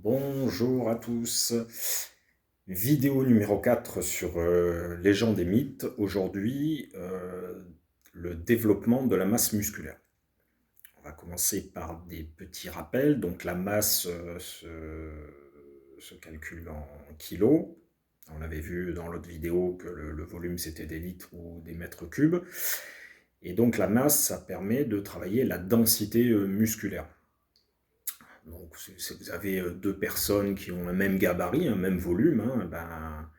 Bonjour à tous. Vidéo numéro 4 sur les gens des mythes. Aujourd'hui, le développement de la masse musculaire. On va commencer par des petits rappels. Donc la masse se calcule en kilos. On avait vu dans l'autre vidéo que le volume c'était des litres ou des mètres cubes. Et donc la masse, ça permet de travailler la densité musculaire. Donc, si vous avez deux personnes qui ont un même gabarit, un même volume, hein,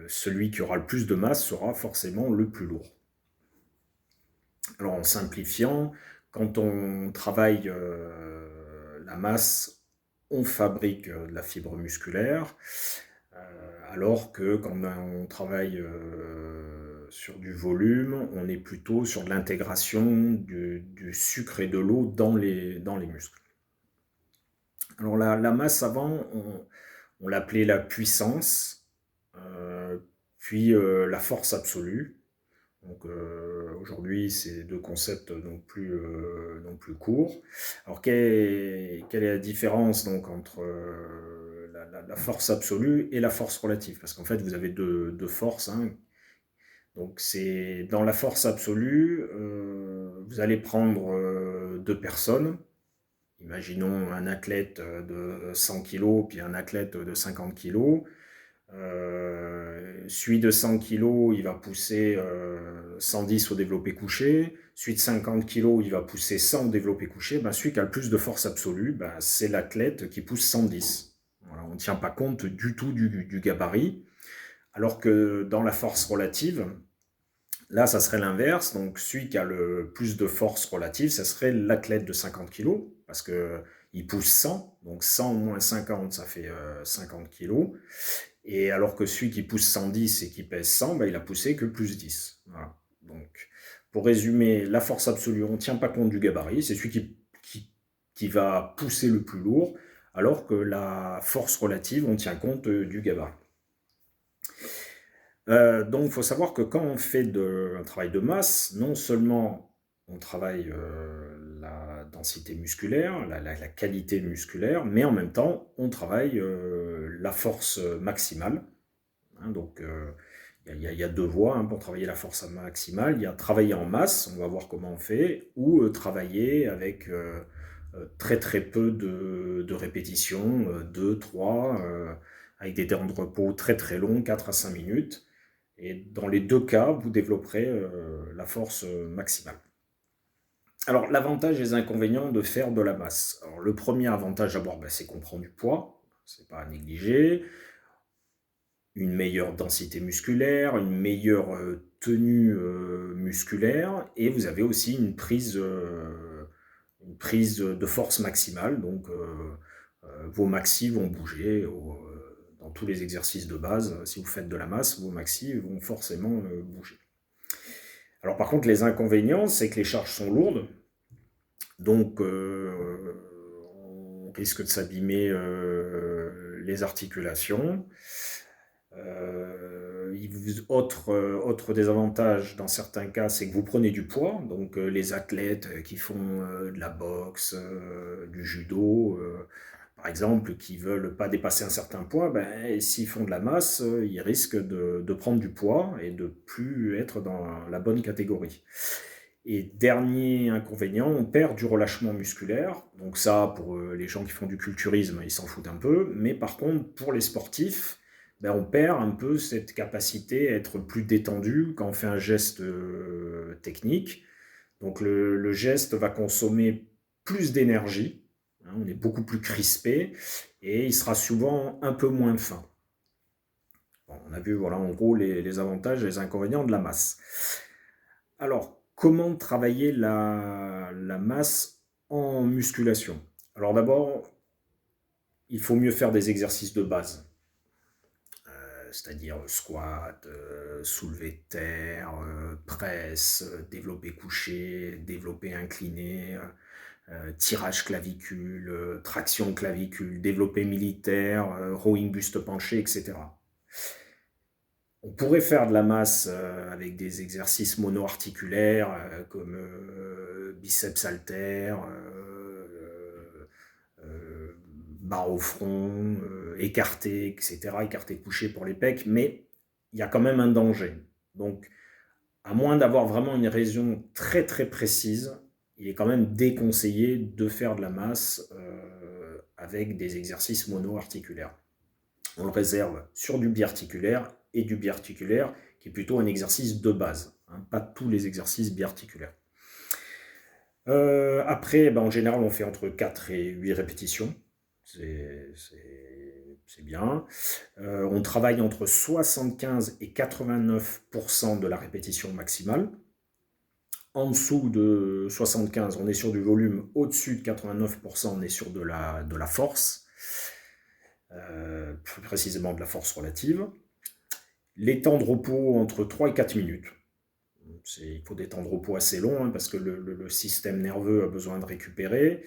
celui qui aura le plus de masse sera forcément le plus lourd. Alors, en simplifiant, quand on travaille la masse, on fabrique de la fibre musculaire, alors que quand on travaille sur du volume, on est plutôt sur de l'intégration du sucre et de l'eau dans les muscles. Alors la masse avant, on l'appelait la puissance, puis la force absolue. Donc aujourd'hui, c'est deux concepts non plus courts. Alors quelle est la différence donc entre la force absolue et la force relative? Parce qu'en fait, vous avez deux forces, hein. Donc c'est dans la force absolue, vous allez prendre deux personnes. Imaginons un athlète de 100 kg puis un athlète de 50 kg. Celui de 100 kg, il va pousser 110 au développé couché. Celui de 50 kg, il va pousser 100 au développé couché. Celui qui a le plus de force absolue, c'est l'athlète qui pousse 110. Voilà, on ne tient pas compte du tout du gabarit. Alors que dans la force relative, là, ça serait l'inverse. Donc, celui qui a le plus de force relative, ça serait l'athlète de 50 kg, parce qu'il pousse 100. Donc, 100 moins 50, ça fait 50 kg. Et alors que celui qui pousse 110 et qui pèse 100, il a poussé que plus 10. Voilà. Donc, pour résumer, la force absolue, on ne tient pas compte du gabarit. C'est celui qui va pousser le plus lourd, alors que la force relative, on tient compte du gabarit. Donc, il faut savoir que quand on fait un travail de masse, non seulement on travaille la densité musculaire, la qualité musculaire, mais en même temps, on travaille la force maximale. Hein. Donc, il y a deux voies hein, pour travailler la force maximale. Il y a travailler en masse, on va voir comment on fait, ou travailler avec très très peu de répétitions, 2, 3, avec des temps de repos très très longs, 4 à 5 minutes. Et dans les deux cas, vous développerez la force maximale. Alors, l'avantage et les inconvénients de faire de la masse. Alors, le premier avantage d'abord, c'est qu'on prend du poids, c'est pas à négliger. Une meilleure densité musculaire, une meilleure tenue musculaire, et vous avez aussi une prise de force maximale, donc vos maxis vont bouger dans tous les exercices de base. Si vous faites de la masse, vos maxis vont forcément bouger. Alors par contre, les inconvénients, c'est que les charges sont lourdes, donc on risque de s'abîmer les articulations. Autre désavantage dans certains cas, c'est que vous prenez du poids. Donc les athlètes qui font de la boxe, du judo, par exemple, qui veulent pas dépasser un certain poids, s'ils font de la masse, ils risquent de prendre du poids et de plus être dans la bonne catégorie. Et dernier inconvénient, on perd du relâchement musculaire. Donc ça, pour les gens qui font du culturisme, ils s'en foutent un peu. Mais par contre, pour les sportifs, on perd un peu cette capacité à être plus détendu quand on fait un geste technique. Donc le geste va consommer plus d'énergie, hein, on est beaucoup plus crispé, et il sera souvent un peu moins fin. Bon, on a vu voilà, en gros les avantages et les inconvénients de la masse. Alors, comment travailler la masse en musculation? Alors d'abord, il faut mieux faire des exercices de base. C'est-à-dire squat, soulevé de terre, presse, développé couché, développé incliné, tirage clavicule, traction clavicule, développé militaire, rowing buste penché, etc. On pourrait faire de la masse avec des exercices monoarticulaires comme biceps haltères, barre au front, écarté, etc., écarté couché pour les pecs, mais il y a quand même un danger. Donc, à moins d'avoir vraiment une raison très très précise, il est quand même déconseillé de faire de la masse avec des exercices mono-articulaires. On le réserve sur du biarticulaire et du biarticulaire qui est plutôt un exercice de base, hein, pas tous les exercices biarticulaires. Après, en général, on fait entre 4 et 8 répétitions. C'est bien. On travaille entre 75 et 89% de la répétition maximale. En dessous de 75, on est sur du volume. Au-dessus de 89%, on est sur de la force. Plus précisément de la force relative. Les temps de repos entre 3 et 4 minutes. Il faut des temps de repos assez longs parce que le système nerveux a besoin de récupérer,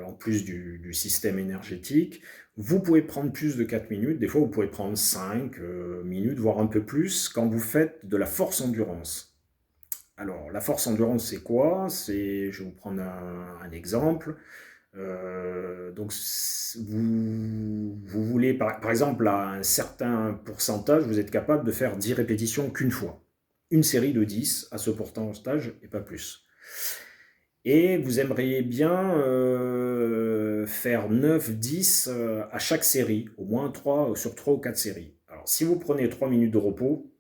en plus du système énergétique. Vous pouvez prendre plus de 4 minutes, des fois vous pouvez prendre 5 minutes, voire un peu plus, quand vous faites de la force endurance. Alors, la force endurance, c'est quoi? Je vais vous prendre un exemple. Donc, vous voulez, par exemple, à un certain pourcentage, vous êtes capable de faire 10 répétitions qu'une fois. Une série de 10 à ce pourcentage et pas plus. Et vous aimeriez bien faire 9, 10 à chaque série, au moins 3 sur 3 ou 4 séries. Alors, si vous prenez 3 minutes de repos,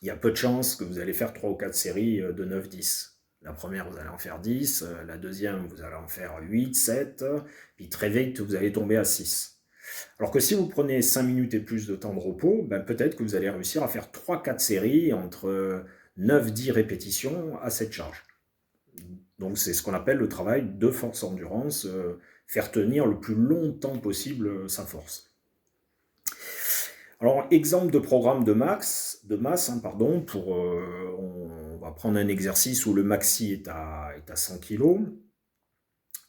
il y a peu de chances que vous allez faire 3 ou 4 séries de 9, 10. La première, vous allez en faire 10, la deuxième, vous allez en faire 8, 7, puis très vite, vous allez tomber à 6. Alors que si vous prenez 5 minutes et plus de temps de repos, peut-être que vous allez réussir à faire 3-4 séries entre 9-10 répétitions à cette charge. Donc c'est ce qu'on appelle le travail de force endurance, faire tenir le plus longtemps possible sa force. Alors, exemple de programme de masse, on va prendre un exercice où le maxi est à 100 kg.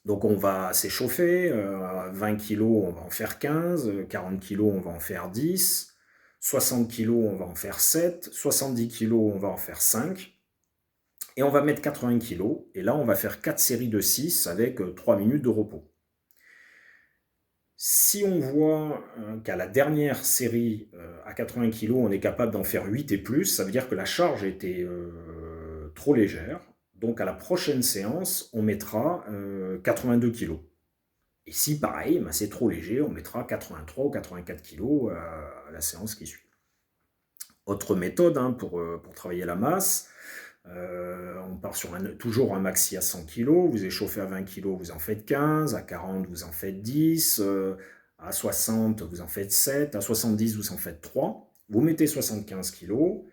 Donc on va s'échauffer, 20 kg on va en faire 15, 40 kg on va en faire 10, 60 kg on va en faire 7, 70 kg on va en faire 5, et on va mettre 80 kg, et là on va faire 4 séries de 6 avec 3 minutes de repos. Si on voit qu'à la dernière série, à 80 kg, on est capable d'en faire 8 et plus, ça veut dire que la charge était trop légère. Donc à la prochaine séance, on mettra 82 kg. Et si pareil, c'est trop léger, on mettra 83 ou 84 kg à la séance qui suit. Autre méthode pour travailler la masse, on part sur toujours un maxi à 100 kg, vous échauffez à 20 kg, vous en faites 15, à 40 vous en faites 10, à 60 vous en faites 7, à 70 vous en faites 3, vous mettez 75 kg,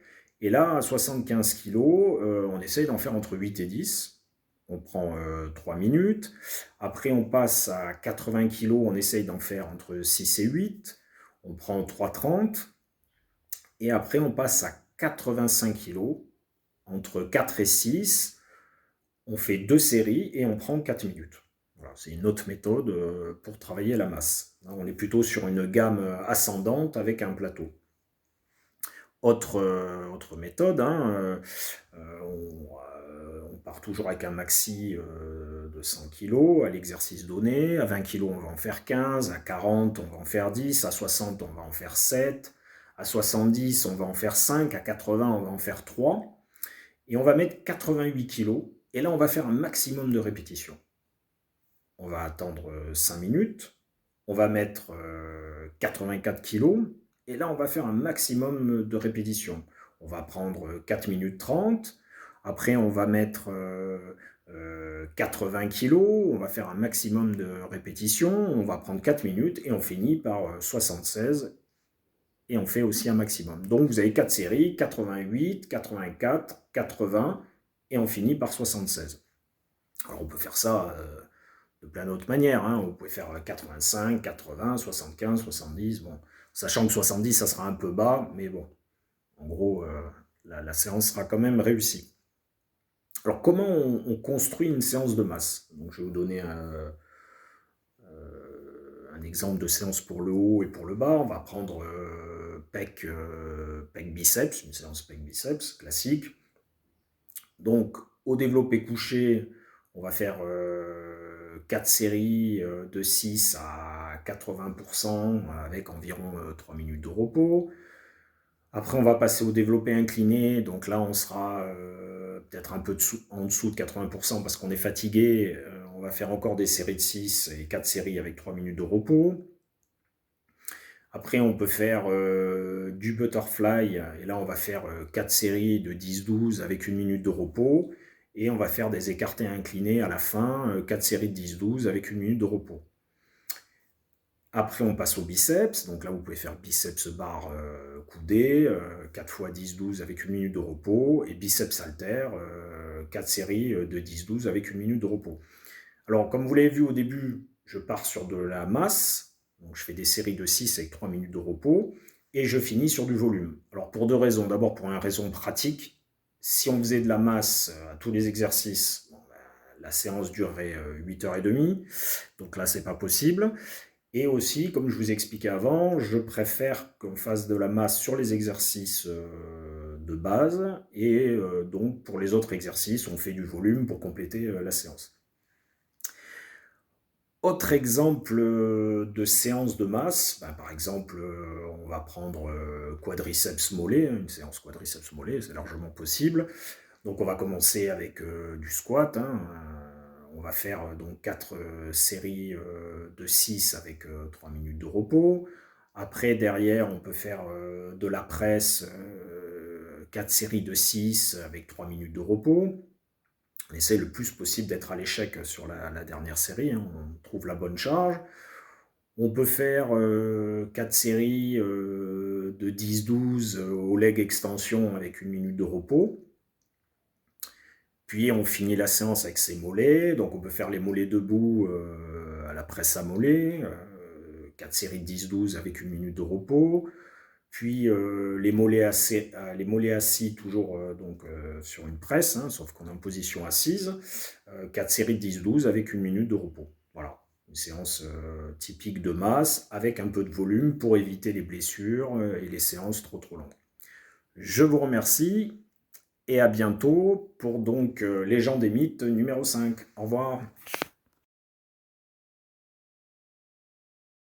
et là à 75 kg, on essaye d'en faire entre 8 et 10, on prend 3 minutes, après on passe à 80 kg, on essaye d'en faire entre 6 et 8, on prend 3,30, et après on passe à 85 kg, entre 4 et 6, on fait 2 séries et on prend 4 minutes. Voilà, c'est une autre méthode pour travailler la masse. On est plutôt sur une gamme ascendante avec un plateau. Autre méthode, on part toujours avec un maxi de 100 kg à l'exercice donné. À 20 kg, on va en faire 15. À 40, on va en faire 10. À 60, on va en faire 7. À 70, on va en faire 5. À 80, on va en faire 3. Et on va mettre 88 kg, et là on va faire un maximum de répétitions. On va attendre 5 minutes, on va mettre 84 kg, et là on va faire un maximum de répétitions. On va prendre 4 minutes 30, après on va mettre 80 kg, on va faire un maximum de répétitions, on va prendre 4 minutes, et on finit par 76, et on fait aussi un maximum. Donc vous avez 4 séries, 88, 84, 80, et on finit par 76. Alors on peut faire ça de plein d'autres manières, vous pouvez faire 85, 80, 75, 70, bon, sachant que 70 ça sera un peu bas, mais bon, en gros la séance sera quand même réussie. Alors comment on construit une séance de masse? Donc je vais vous donner un exemple de séance pour le haut et pour le bas. On va prendre pec biceps, une séance pec biceps classique. Donc au développé couché, on va faire 4 séries de 6 à 80% avec environ 3 minutes de repos. Après, on va passer au développé incliné. Donc là, on sera peut-être un peu en dessous de 80% parce qu'on est fatigué. On va faire encore des séries de 6 et 4 séries avec 3 minutes de repos. Après, on peut faire du butterfly. Et là, on va faire 4 séries de 10-12 avec 1 minute de repos. Et on va faire des écartés inclinés à la fin, 4 séries de 10-12 avec 1 minute de repos. Après, on passe au biceps. Donc là, vous pouvez faire biceps barre coudé, 4 fois 10-12 avec 1 minute de repos. Et biceps halter, 4 séries de 10-12 avec 1 minute de repos. Alors, comme vous l'avez vu au début, je pars sur de la masse. Donc, je fais des séries de 6 avec 3 minutes de repos. Et je finis sur du volume. Alors, pour deux raisons. D'abord, pour une raison pratique. Si on faisait de la masse à tous les exercices, la séance durerait 8h30. Donc là, c'est pas possible. Et aussi, comme je vous expliquais avant, je préfère qu'on fasse de la masse sur les exercices de base. Et donc, pour les autres exercices, on fait du volume pour compléter la séance. Autre exemple de séance de masse, par exemple, on va prendre quadriceps mollet, une séance quadriceps mollet, c'est largement possible. Donc on va commencer avec du squat, on va faire donc 4 séries de 6 avec 3 minutes de repos. Après, derrière, on peut faire de la presse, 4 séries de 6 avec 3 minutes de repos. On essaie le plus possible d'être à l'échec sur la dernière série, on trouve la bonne charge. On peut faire 4 séries de 10-12 au leg extension avec 1 minute de repos. Puis on finit la séance avec ses mollets, donc on peut faire les mollets debout à la presse à mollets, 4 séries de 10-12 avec 1 minute de repos. Puis les mollets assis toujours sur une presse, sauf qu'on est en position assise, 4 séries de 10-12 avec 1 minute de repos. Voilà, une séance typique de masse avec un peu de volume pour éviter les blessures et les séances trop longues. Je vous remercie et à bientôt pour donc Légende et mythes numéro 5. Au revoir.